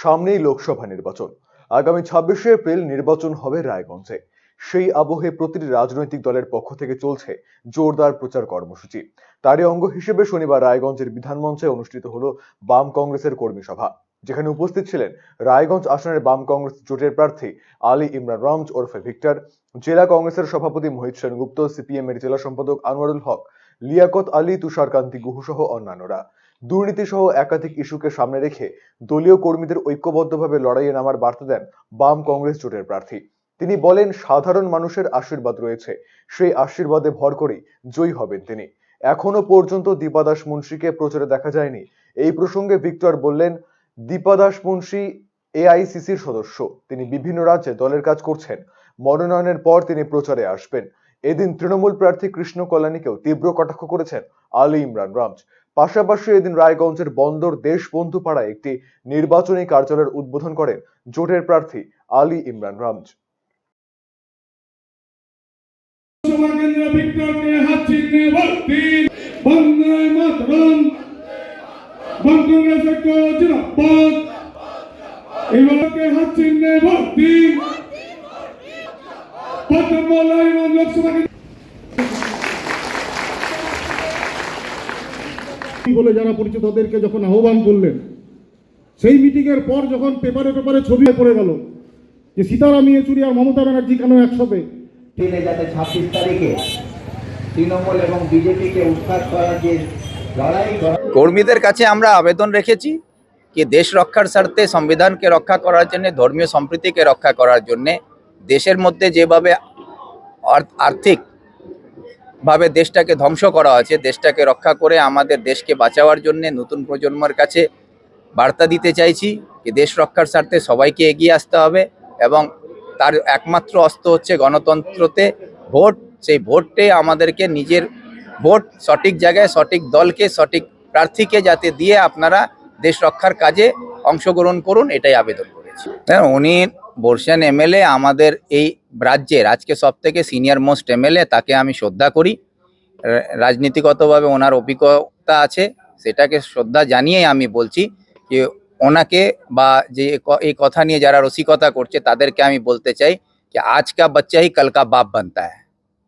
সামনেই লোকসভা নির্বাচন। আগামী 26শে এপ্রিল নির্বাচন হবে রায়গঞ্জে। সেই আবহে প্রতিটি রাজনৈতিক দলের পক্ষ থেকে চলছে জোরদার প্রচার কর্মসূচি। তারই অঙ্গ হিসেবে শনিবার রায়গঞ্জের বিধানমঞ্চে অনুষ্ঠিত হলো বাম কংগ্রেসের কর্মী সভা, যেখানে উপস্থিত ছিলেন রায়গঞ্জ আসনের বাম কংগ্রেস জোটের প্রার্থী আলী ইমরান রমজ ওরফে ভিক্টর, জেলা কংগ্রেসের সভাপতি মোহিত সেনগুপ্ত, সিপিএম এর জেলা সম্পাদক আনোয়ারুল হক, লিয়াকত আলী, তুষারকান্তি গুহ সহ অন্যান্যরা। দুর্নীতি সহ একাধিক ইস্যুকে সামনে রেখে দলীয় কর্মীদের ঐক্যবদ্ধভাবে লড়াইয়ে নামার বার্তা দেন বাম কংগ্রেস জোটের প্রার্থী। তিনি বলেন, সাধারণ মানুষের আশীর্বাদ রয়েছে, সেই আশীর্বাদে ভর করেই জয়ী হবেন তিনি। এখনো পর্যন্ত দীপা দাস মুন্সিকে প্রচারে দেখা যায়নি। এই প্রসঙ্গে ভিক্টর বললেন, দীপা দাস মুন্সি এআইসিসির সদস্য, তিনি বিভিন্ন রাজ্যে দলের কাজ করছেন। মনোনয়নের পর তিনি প্রচারে আসবেন। এদিন তৃণমূল প্রার্থী কৃষ্ণ কল্যাণীকেও তীব্র কটাক্ষ করেছেন আলী ইমরান রমজ। পাশাপাশি এদিন রায়গঞ্জের বন্দর দেশবন্ধু পাড়ায় একটি নির্বাচনী কার্যালয়ের উদ্বোধন করেন জোটের প্রার্থী আলী ইমরান রমজ। বলে যারা পরিচিত তাদেরকে যখন আহ্বান করলেন, সেই মিটিং এর পর যখন পেপারে ছবি পড়ে গেল যে সীতারাম ইয়েচুরি আর মমতা ব্যানার্জি কেন একসাথে, যাতে 26 তারিখে তৃণমূল এবং বিজেপিকে উৎখাত করার যে লড়াই, কর্মীদের কাছে আমরা আবেদন রেখেছি যে দেশ রক্ষার স্বার্থে, সংবিধানকে রক্ষা করার জন্য, ধর্মীয় সম্প্রীতিকে রক্ষা করার জন্য, দেশের মধ্যে যেভাবে আর্থিক ভাবে দেশটাকে ধ্বংস করা হয়েছে, দেশটাকে রক্ষা করে আমাদের দেশকে বাঁচাবার জন্য নতুন প্রজন্মের কাছে বার্তা দিতে চাইছি যে দেশ রক্ষার স্বার্থে সবাইকে এগিয়ে আসতে হবে এবং তার একমাত্র অস্ত্র হচ্ছে গণতন্ত্রতে ভোট। সেই ভোটে আমাদেরকে নিজের ভোট সঠিক জায়গায়, সঠিক দলকে, সঠিক প্রার্থীকে যাতে দিয়ে আপনারা দেশ রক্ষার কাজে অংশগ্রহণ করুন, এটাই আবেদন করেছি। উনি বর্ষিয়ান এমএলএ, আমাদের এই রাজ্যের আজকে সব থেকে সিনিয়র মোস্ট এমএলএ, তাকে আমি শ্রদ্ধা করি। রাজনীতিগতভাবে ওনার অভিজ্ঞতা আছে, সেটাকে শ্রদ্ধা জানিয়েই আমি বলছি যে ওনাকে বা যে এই কথা নিয়ে যারা রসিকতা করছে তাদেরকে আমি বলতে চাই যে আজ কা বাচ্চা হি কাল কা বাপ বানতা হ্যায়।